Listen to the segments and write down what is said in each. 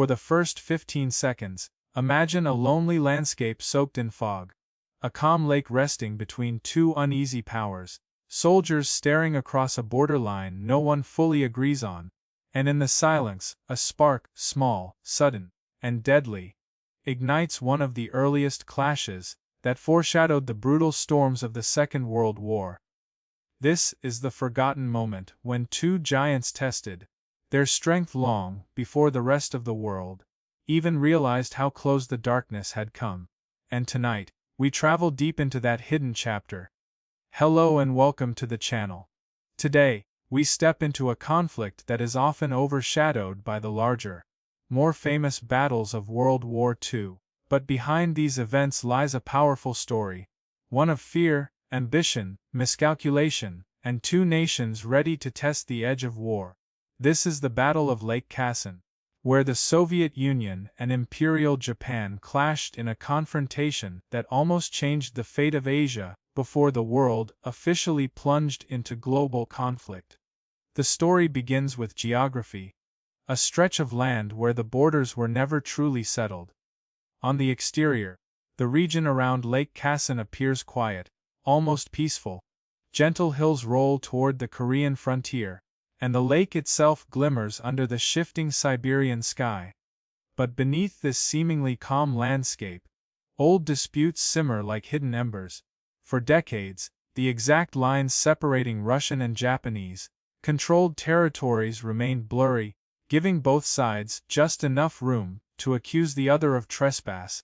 For the first 15 seconds, imagine a lonely landscape soaked in fog. A calm lake resting between two uneasy powers. Soldiers staring across a borderline no one fully agrees on. And in the silence, a spark, small, sudden, and deadly, ignites one of the earliest clashes that foreshadowed the brutal storms of the Second World War. This is the forgotten moment when two giants tested their strength long before the rest of the world even realized how close the darkness had come. And tonight, we travel deep into that hidden chapter. Hello and welcome to the channel. Today, we step into a conflict that is often overshadowed by the larger, more famous battles of World War II. But behind these events lies a powerful story, one of fear, ambition, miscalculation, and two nations ready to test the edge of war. This is the Battle of Lake Khasan, where the Soviet Union and Imperial Japan clashed in a confrontation that almost changed the fate of Asia before the world officially plunged into global conflict. The story begins with geography, a stretch of land where the borders were never truly settled. On the exterior, the region around Lake Khasan appears quiet, almost peaceful. Gentle hills roll toward the Korean frontier, and the lake itself glimmers under the shifting Siberian sky. But beneath this seemingly calm landscape, old disputes simmer like hidden embers. For decades, the exact lines separating Russian and Japanese controlled territories remained blurry, giving both sides just enough room to accuse the other of trespass.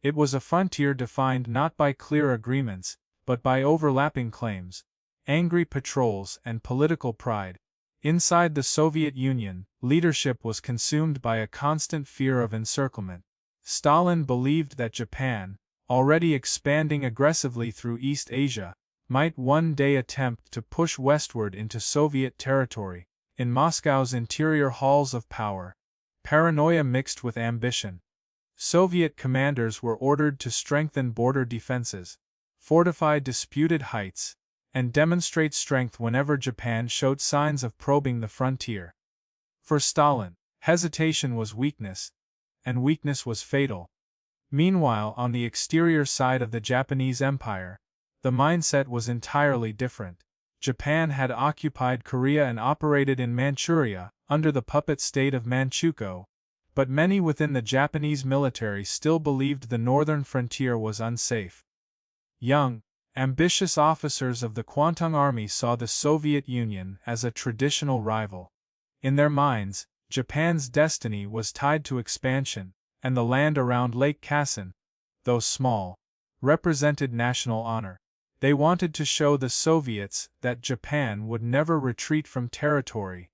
It was a frontier defined not by clear agreements, but by overlapping claims, angry patrols, and political pride. Inside the Soviet Union, leadership was consumed by a constant fear of encirclement. Stalin believed that Japan, already expanding aggressively through East Asia, might one day attempt to push westward into Soviet territory. In Moscow's interior halls of power, paranoia mixed with ambition. Soviet commanders were ordered to strengthen border defenses, fortify disputed heights, and demonstrate strength whenever Japan showed signs of probing the frontier. For Stalin, hesitation was weakness, and weakness was fatal. Meanwhile, on the exterior side of the Japanese Empire, the mindset was entirely different. Japan had occupied Korea and operated in Manchuria under the puppet state of Manchukuo, but many within the Japanese military still believed the northern frontier was unsafe. Young, ambitious officers of the Kwantung Army saw the Soviet Union as a traditional rival. In their minds, Japan's destiny was tied to expansion, and the land around Lake Khasan, though small, represented national honor. They wanted to show the Soviets that Japan would never retreat from territory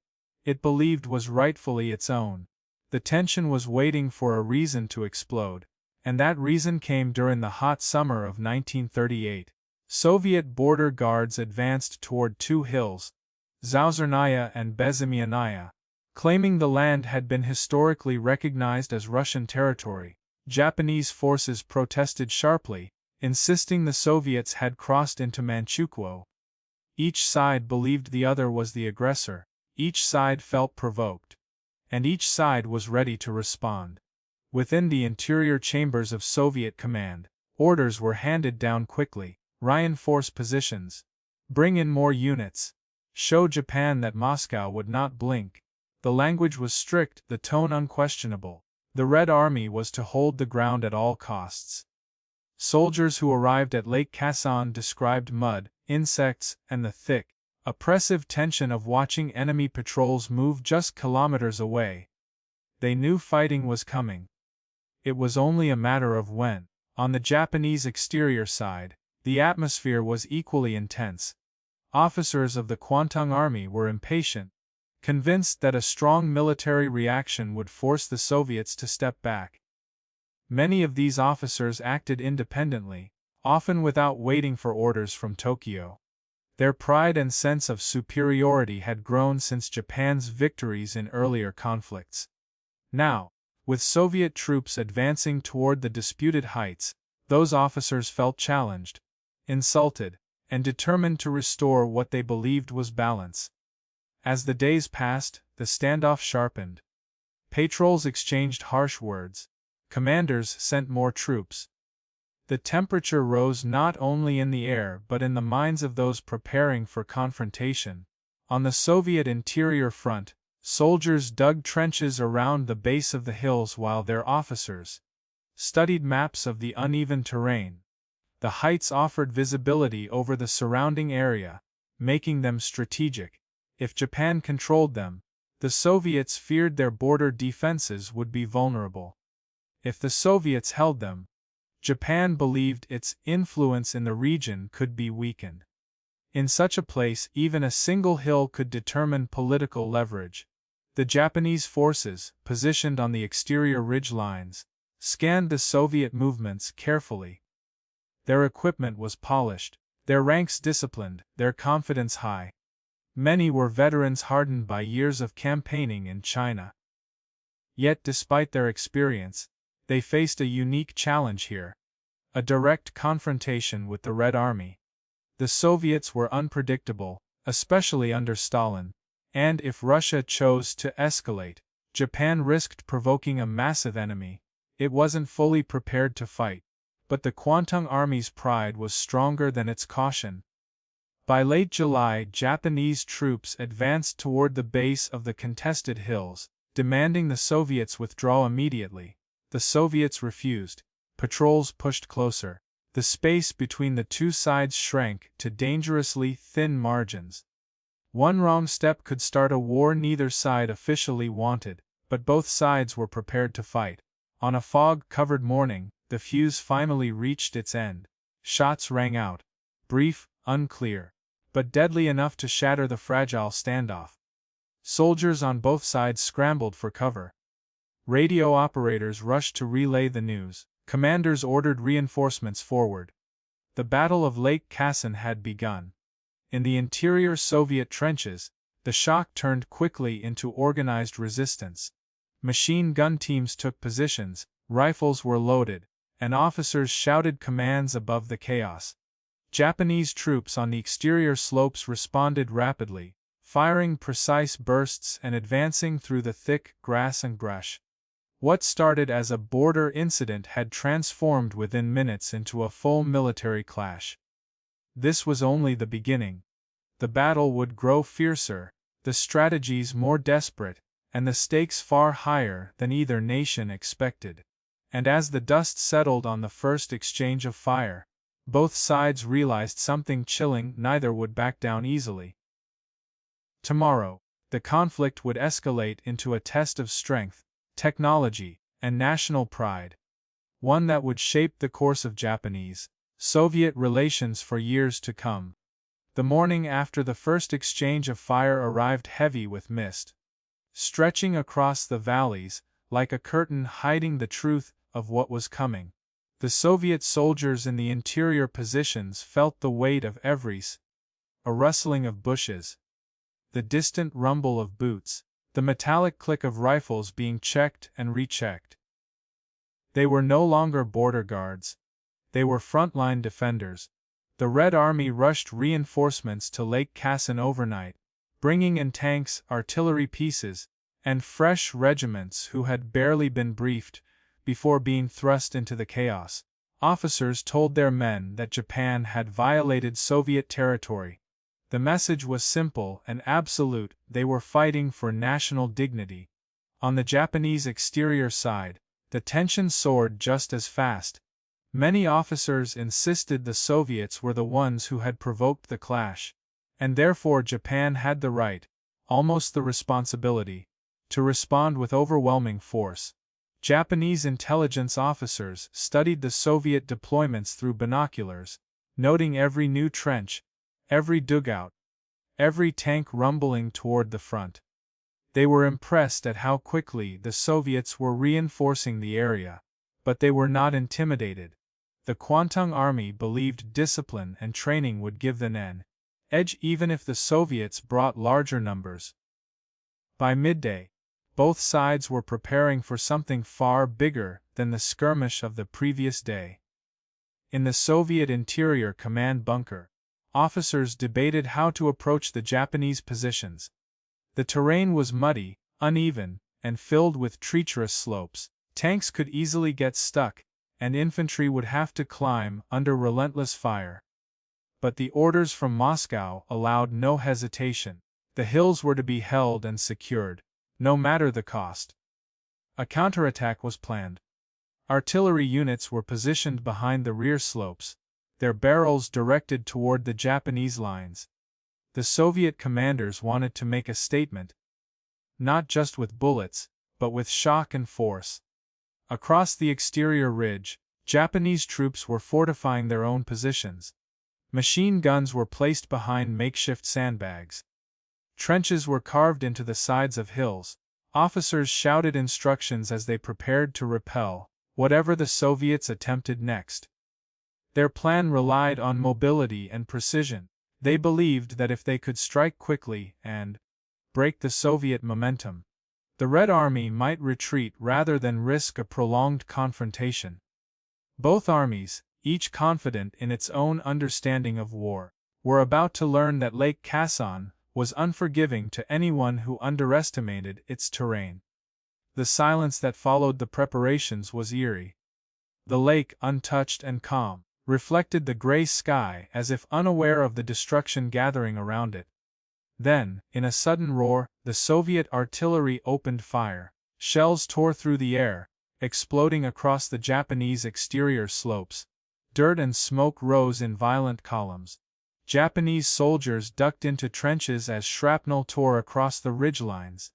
it believed was rightfully its own. The tension was waiting for a reason to explode, and that reason came during the hot summer of 1938. Soviet border guards advanced toward two hills, Zauzernaya and Bezimianaya, claiming the land had been historically recognized as Russian territory. Japanese forces protested sharply, insisting the Soviets had crossed into Manchukuo. Each side believed the other was the aggressor, each side felt provoked, and each side was ready to respond. Within the interior chambers of Soviet command, orders were handed down quickly: reinforce positions, bring in more units, show Japan that Moscow would not blink. The language was strict, the tone unquestionable. The Red Army was to hold the ground at all costs. Soldiers who arrived at Lake Khasan described mud, insects, and the thick, oppressive tension of watching enemy patrols move just kilometers away. They knew fighting was coming. It was only a matter of when. On the Japanese exterior side, the atmosphere was equally intense. Officers of the Kwantung Army were impatient, convinced that a strong military reaction would force the Soviets to step back. Many of these officers acted independently, often without waiting for orders from Tokyo. Their pride and sense of superiority had grown since Japan's victories in earlier conflicts. Now, with Soviet troops advancing toward the disputed heights, those officers felt challenged, insulted, and determined to restore what they believed was balance. As the days passed, the standoff sharpened. Patrols exchanged harsh words. Commanders sent more troops. The temperature rose not only in the air but in the minds of those preparing for confrontation. On the Soviet interior front, soldiers dug trenches around the base of the hills while their officers studied maps of the uneven terrain. The heights offered visibility over the surrounding area, making them strategic. If Japan controlled them, the Soviets feared their border defenses would be vulnerable. If the Soviets held them, Japan believed its influence in the region could be weakened. In such a place, even a single hill could determine political leverage. The Japanese forces, positioned on the exterior ridge lines, scanned the Soviet movements carefully. Their equipment was polished, their ranks disciplined, their confidence high. Many were veterans hardened by years of campaigning in China. Yet despite their experience, they faced a unique challenge here: a direct confrontation with the Red Army. The Soviets were unpredictable, especially under Stalin, and if Russia chose to escalate, Japan risked provoking a massive enemy. It wasn't fully prepared to fight, but the Kwantung Army's pride was stronger than its caution. By late July, Japanese troops advanced toward the base of the contested hills, demanding the Soviets withdraw immediately. The Soviets refused. Patrols pushed closer. The space between the two sides shrank to dangerously thin margins. One wrong step could start a war neither side officially wanted, but both sides were prepared to fight. On a fog-covered morning, the fuse finally reached its end. Shots rang out. Brief, unclear, but deadly enough to shatter the fragile standoff. Soldiers on both sides scrambled for cover. Radio operators rushed to relay the news. Commanders ordered reinforcements forward. The Battle of Lake Khasan had begun. In the interior Soviet trenches, the shock turned quickly into organized resistance. Machine gun teams took positions, rifles were loaded, and officers shouted commands above the chaos. Japanese troops on the exterior slopes responded rapidly, firing precise bursts and advancing through the thick grass and brush. What started as a border incident had transformed within minutes into a full military clash. This was only the beginning. The battle would grow fiercer, the strategies more desperate, and the stakes far higher than either nation expected. And as the dust settled on the first exchange of fire, both sides realized something chilling: neither would back down easily. Tomorrow, the conflict would escalate into a test of strength, technology, and national pride. One that would shape the course of Japanese-Soviet relations for years to come. The morning after the first exchange of fire arrived heavy with mist, stretching across the valleys, like a curtain hiding the truth of what was coming. The Soviet soldiers in the interior positions felt the weight of every a rustling of bushes, the distant rumble of boots, the metallic click of rifles being checked and rechecked. They were no longer border guards. They were frontline defenders. The Red Army rushed reinforcements to Lake Khasan overnight, bringing in tanks, artillery pieces, and fresh regiments who had barely been briefed before being thrust into the chaos. Officers told their men that Japan had violated Soviet territory. The message was simple and absolute: they were fighting for national dignity. On the Japanese exterior side, the tension soared just as fast. Many officers insisted the Soviets were the ones who had provoked the clash, and therefore Japan had the right, almost the responsibility, to respond with overwhelming force. Japanese intelligence officers studied the Soviet deployments through binoculars, noting every new trench, every dugout, every tank rumbling toward the front. They were impressed at how quickly the Soviets were reinforcing the area, but they were not intimidated. The Kwantung Army believed discipline and training would give them an edge even if the Soviets brought larger numbers. By midday, both sides were preparing for something far bigger than the skirmish of the previous day. In the Soviet Interior Command bunker, officers debated how to approach the Japanese positions. The terrain was muddy, uneven, and filled with treacherous slopes. Tanks could easily get stuck, and infantry would have to climb under relentless fire. But the orders from Moscow allowed no hesitation. The hills were to be held and secured, no matter the cost. A counterattack was planned. Artillery units were positioned behind the rear slopes, their barrels directed toward the Japanese lines. The Soviet commanders wanted to make a statement, not just with bullets, but with shock and force. Across the exterior ridge, Japanese troops were fortifying their own positions. Machine guns were placed behind makeshift sandbags. Trenches were carved into the sides of hills. Officers shouted instructions as they prepared to repel whatever the Soviets attempted next. Their plan relied on mobility and precision. They believed that if they could strike quickly and break the Soviet momentum, the Red Army might retreat rather than risk a prolonged confrontation. Both armies, each confident in its own understanding of war, were about to learn that Lake Khasan was unforgiving to anyone who underestimated its terrain. The silence that followed the preparations was eerie. The lake, untouched and calm, reflected the gray sky as if unaware of the destruction gathering around it. Then, in a sudden roar, the Soviet artillery opened fire. Shells tore through the air, exploding across the Japanese exterior slopes. Dirt and smoke rose in violent columns. Japanese soldiers ducked into trenches as shrapnel tore across the ridgelines.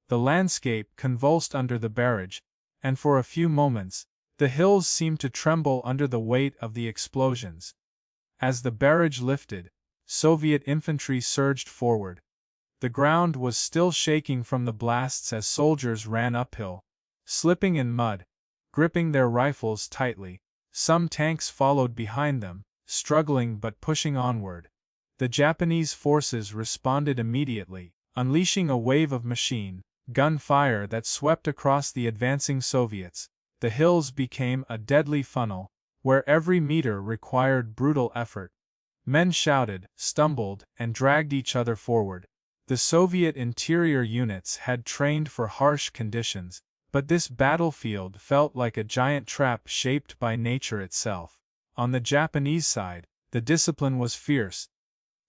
The landscape convulsed under the barrage, and for a few moments, the hills seemed to tremble under the weight of the explosions. As the barrage lifted, Soviet infantry surged forward. The ground was still shaking from the blasts as soldiers ran uphill, slipping in mud, gripping their rifles tightly. Some tanks followed behind them, struggling but pushing onward. The Japanese forces responded immediately, unleashing a wave of machine gun fire that swept across the advancing Soviets. The hills became a deadly funnel, where every meter required brutal effort. Men shouted, stumbled, and dragged each other forward. The Soviet interior units had trained for harsh conditions, but this battlefield felt like a giant trap shaped by nature itself. On the Japanese side, the discipline was fierce.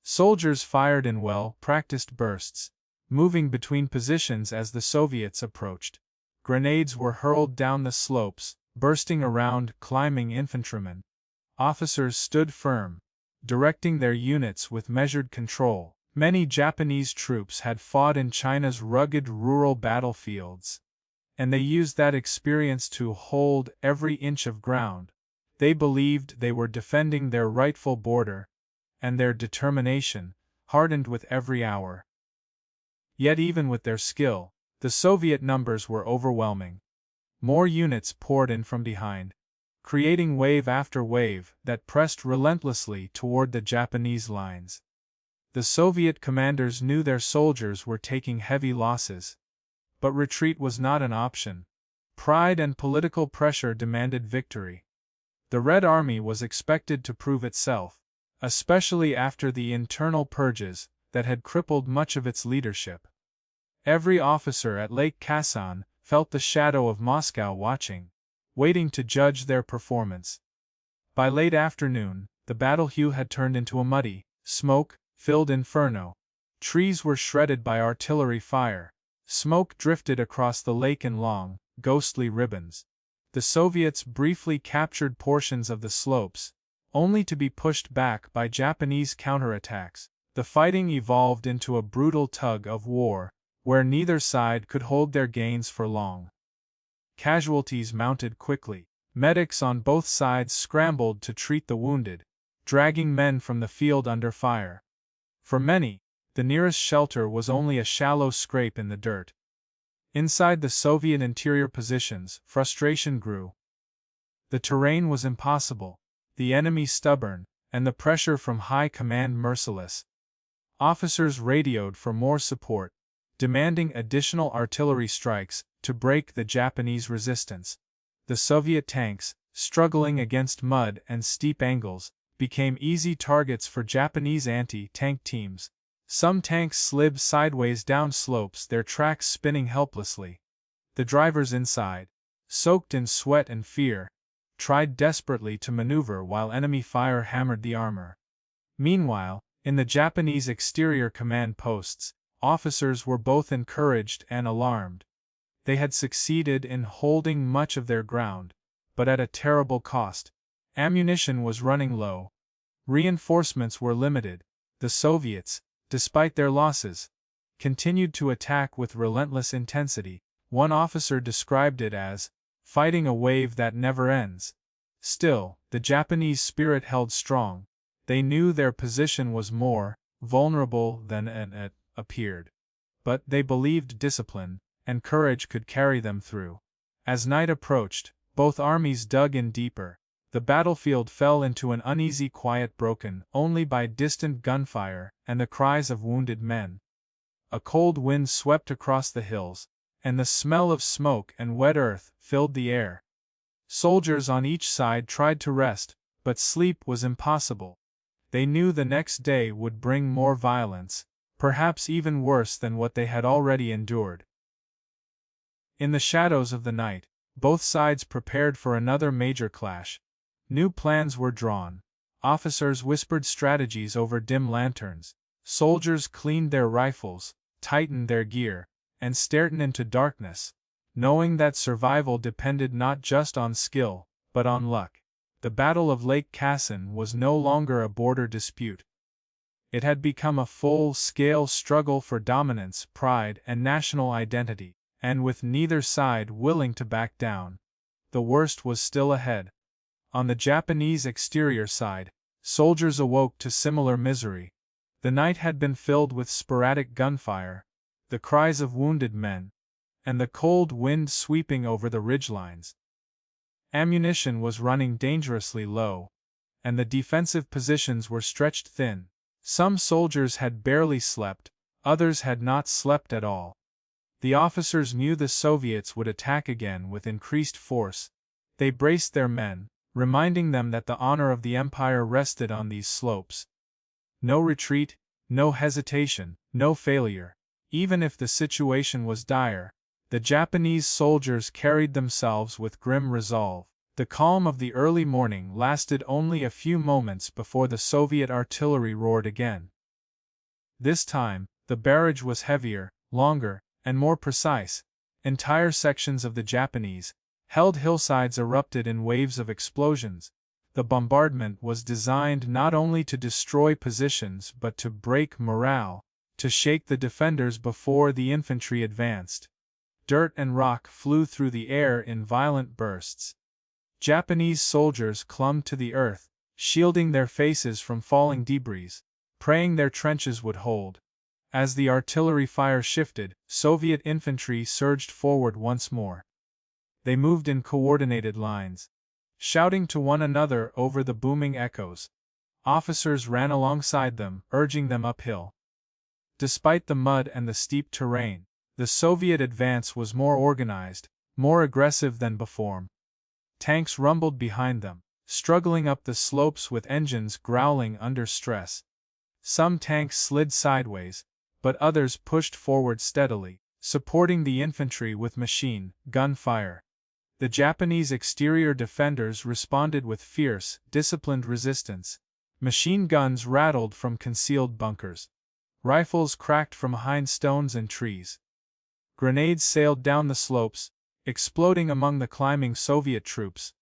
Soldiers fired in well-practiced bursts, moving between positions as the Soviets approached. Grenades were hurled down the slopes, bursting around climbing infantrymen. Officers stood firm, directing their units with measured control. Many Japanese troops had fought in China's rugged rural battlefields, and they used that experience to hold every inch of ground. They believed they were defending their rightful border, and their determination hardened with every hour. Yet even with their skill, the Soviet numbers were overwhelming. More units poured in from behind, creating wave after wave that pressed relentlessly toward the Japanese lines. The Soviet commanders knew their soldiers were taking heavy losses, but retreat was not an option. Pride and political pressure demanded victory. The Red Army was expected to prove itself, especially after the internal purges that had crippled much of its leadership. Every officer at Lake Khasan felt the shadow of Moscow watching, waiting to judge their performance. By late afternoon, the battle hue had turned into a muddy, smoke-filled inferno. Trees were shredded by artillery fire. Smoke drifted across the lake in long, ghostly ribbons. The Soviets briefly captured portions of the slopes, only to be pushed back by Japanese counterattacks. The fighting evolved into a brutal tug of war, where neither side could hold their gains for long. Casualties mounted quickly. Medics on both sides scrambled to treat the wounded, dragging men from the field under fire. For many, the nearest shelter was only a shallow scrape in the dirt. Inside the Soviet interior positions, frustration grew. The terrain was impossible, the enemy stubborn, and the pressure from high command merciless. Officers radioed for more support, demanding additional artillery strikes to break the Japanese resistance. The Soviet tanks, struggling against mud and steep angles, became easy targets for Japanese anti-tank teams. Some tanks slid sideways down slopes, their tracks spinning helplessly. The drivers inside, soaked in sweat and fear, tried desperately to maneuver while enemy fire hammered the armor. Meanwhile, in the Japanese exterior command posts, officers were both encouraged and alarmed. They had succeeded in holding much of their ground, but at a terrible cost. Ammunition was running low. Reinforcements were limited. The Soviets, despite their losses, continued to attack with relentless intensity. One officer described it as fighting a wave that never ends. Still, the Japanese spirit held strong. They knew their position was more vulnerable than it appeared. But they believed discipline and courage could carry them through. As night approached, both armies dug in deeper. The battlefield fell into an uneasy quiet broken only by distant gunfire and the cries of wounded men. A cold wind swept across the hills, and the smell of smoke and wet earth filled the air. Soldiers on each side tried to rest, but sleep was impossible. They knew the next day would bring more violence, perhaps even worse than what they had already endured. In the shadows of the night, both sides prepared for another major clash. New plans were drawn. Officers whispered strategies over dim lanterns. Soldiers cleaned their rifles, tightened their gear, and stared into darkness, knowing that survival depended not just on skill, but on luck. The Battle of Lake Khasan was no longer a border dispute. It had become a full-scale struggle for dominance, pride, and national identity, and with neither side willing to back down. The worst was still ahead. On the Japanese exterior side, soldiers awoke to similar misery. The night had been filled with sporadic gunfire, the cries of wounded men, and the cold wind sweeping over the ridgelines. Ammunition was running dangerously low, and the defensive positions were stretched thin. Some soldiers had barely slept, others had not slept at all. The officers knew the Soviets would attack again with increased force. They braced their men, reminding them that the honor of the empire rested on these slopes. No retreat, no hesitation, no failure. Even if the situation was dire, the Japanese soldiers carried themselves with grim resolve. The calm of the early morning lasted only a few moments before the Soviet artillery roared again. This time, the barrage was heavier, longer, and more precise. Entire sections of the Japanese held hillsides erupted in waves of explosions. The bombardment was designed not only to destroy positions but to break morale, to shake the defenders before the infantry advanced. Dirt and rock flew through the air in violent bursts. Japanese soldiers clung to the earth, shielding their faces from falling debris, praying their trenches would hold. As the artillery fire shifted, Soviet infantry surged forward once more. They moved in coordinated lines, shouting to one another over the booming echoes. Officers ran alongside them, urging them uphill. Despite the mud and the steep terrain, the Soviet advance was more organized, more aggressive than before. Tanks rumbled behind them, struggling up the slopes with engines growling under stress. Some tanks slid sideways, but others pushed forward steadily, supporting the infantry with machine gun fire. The Japanese exterior defenders responded with fierce, disciplined resistance. Machine guns rattled from concealed bunkers. Rifles cracked from behind stones and trees. Grenades sailed down the slopes, exploding among the climbing Soviet troops.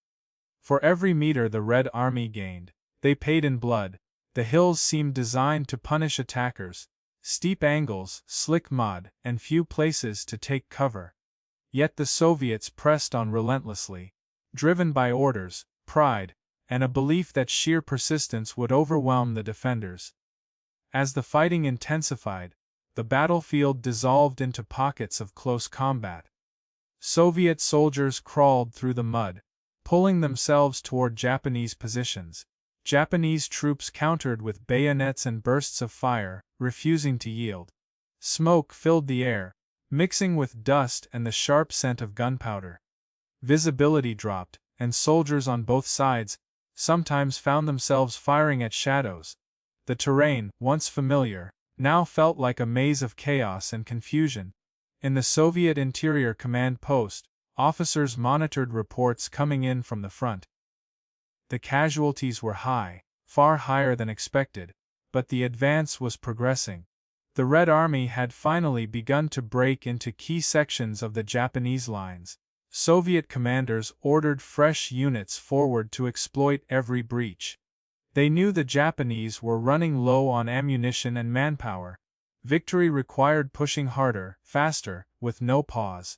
For every meter the Red Army gained, they paid in blood. The hills seemed designed to punish attackers. Steep angles, slick mud, and few places to take cover. Yet the Soviets pressed on relentlessly, driven by orders, pride, and a belief that sheer persistence would overwhelm the defenders. As the fighting intensified, the battlefield dissolved into pockets of close combat. Soviet soldiers crawled through the mud, pulling themselves toward Japanese positions. Japanese troops countered with bayonets and bursts of fire, refusing to yield. Smoke filled the air, mixing with dust and the sharp scent of gunpowder. Visibility dropped, and soldiers on both sides sometimes found themselves firing at shadows. The terrain, once familiar, now felt like a maze of chaos and confusion. In the Soviet Interior Command Post, officers monitored reports coming in from the front. The casualties were high, far higher than expected, but the advance was progressing. The Red Army had finally begun to break into key sections of the Japanese lines. Soviet commanders ordered fresh units forward to exploit every breach. They knew the Japanese were running low on ammunition and manpower. Victory required pushing harder, faster, with no pause.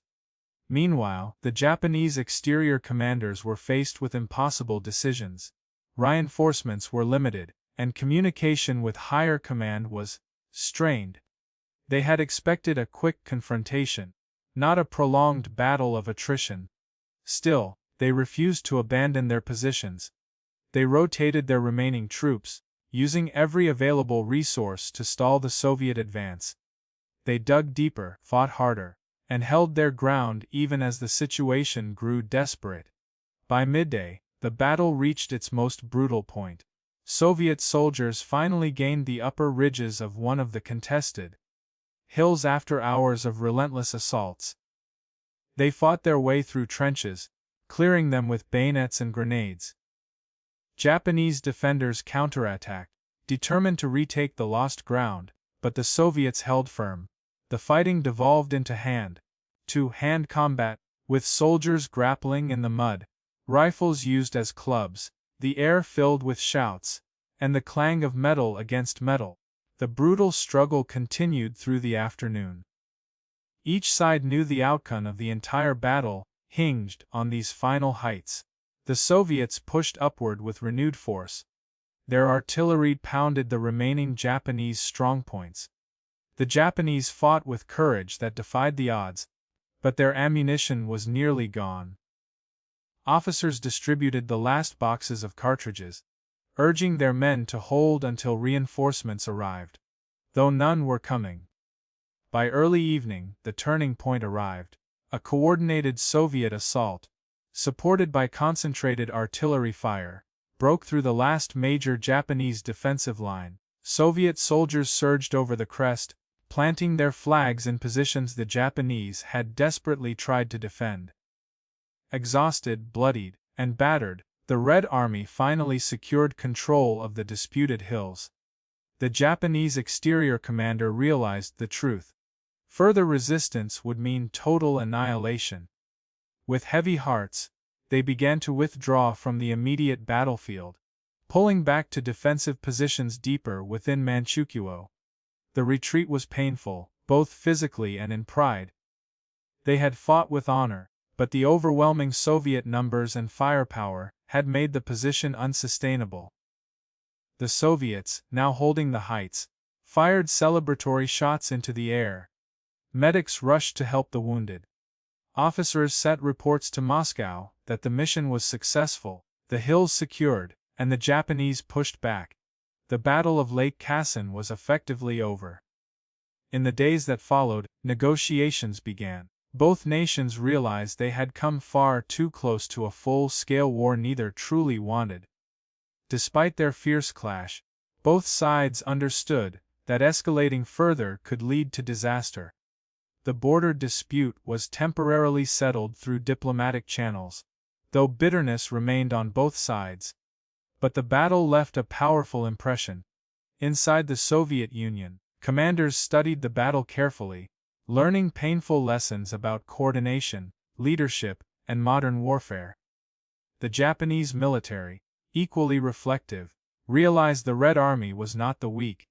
Meanwhile, the Japanese exterior commanders were faced with impossible decisions. Reinforcements were limited, and communication with higher command was strained. They had expected a quick confrontation, not a prolonged battle of attrition. Still, they refused to abandon their positions. They rotated their remaining troops, using every available resource to stall the Soviet advance. They dug deeper, fought harder, and held their ground even as the situation grew desperate. By midday, the battle reached its most brutal point. Soviet soldiers finally gained the upper ridges of one of the contested hills after hours of relentless assaults. They fought their way through trenches, clearing them with bayonets and grenades. Japanese defenders counterattacked, determined to retake the lost ground, but the Soviets held firm. The fighting devolved into hand-to-hand combat, with soldiers grappling in the mud, rifles used as clubs, the air filled with shouts, and the clang of metal against metal. The brutal struggle continued through the afternoon. Each side knew the outcome of the entire battle hinged on these final heights. The Soviets pushed upward with renewed force. Their artillery pounded the remaining Japanese strongpoints. The Japanese fought with courage that defied the odds, but their ammunition was nearly gone. Officers distributed the last boxes of cartridges, urging their men to hold until reinforcements arrived, though none were coming. By early evening, the turning point arrived, a coordinated Soviet assault, supported by concentrated artillery fire, broke through the last major Japanese defensive line. Soviet soldiers surged over the crest, planting their flags in positions the Japanese had desperately tried to defend. Exhausted, bloodied, and battered, the Red Army finally secured control of the disputed hills. The Japanese exterior commander realized the truth. Further resistance would mean total annihilation. With heavy hearts, they began to withdraw from the immediate battlefield, pulling back to defensive positions deeper within Manchukuo. The retreat was painful, both physically and in pride. They had fought with honor, but the overwhelming Soviet numbers and firepower had made the position unsustainable. The Soviets, now holding the heights, fired celebratory shots into the air. Medics rushed to help the wounded. Officers sent reports to Moscow that the mission was successful, the hills secured, and the Japanese pushed back. The Battle of Lake Khasan was effectively over. In the days that followed, negotiations began. Both nations realized they had come far too close to a full-scale war neither truly wanted. Despite their fierce clash, both sides understood that escalating further could lead to disaster. The border dispute was temporarily settled through diplomatic channels, though bitterness remained on both sides. But the battle left a powerful impression. Inside the Soviet Union, commanders studied the battle carefully, learning painful lessons about coordination, leadership, and modern warfare. The Japanese military, equally reflective, realized the Red Army was not the weak,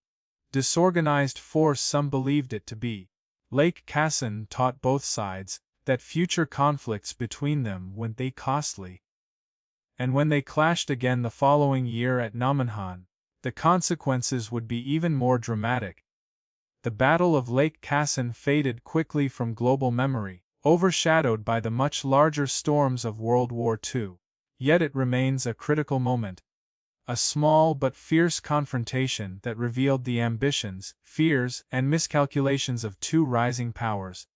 disorganized force some believed it to be. Lake Khasan taught both sides that future conflicts between them would be costly. And when they clashed again the following year at Nomonhan, the consequences would be even more dramatic. The Battle of Lake Khasan faded quickly from global memory, overshadowed by the much larger storms of World War II. Yet it remains a critical moment. A small but fierce confrontation that revealed the ambitions, fears, and miscalculations of two rising powers.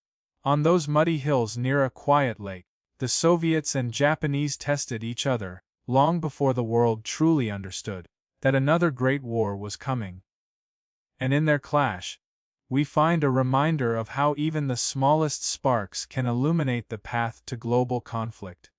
On those muddy hills near a quiet lake, the Soviets and Japanese tested each other, long before the world truly understood that another great war was coming. and in their clash, we find a reminder of how even the smallest sparks can illuminate the path to global conflict.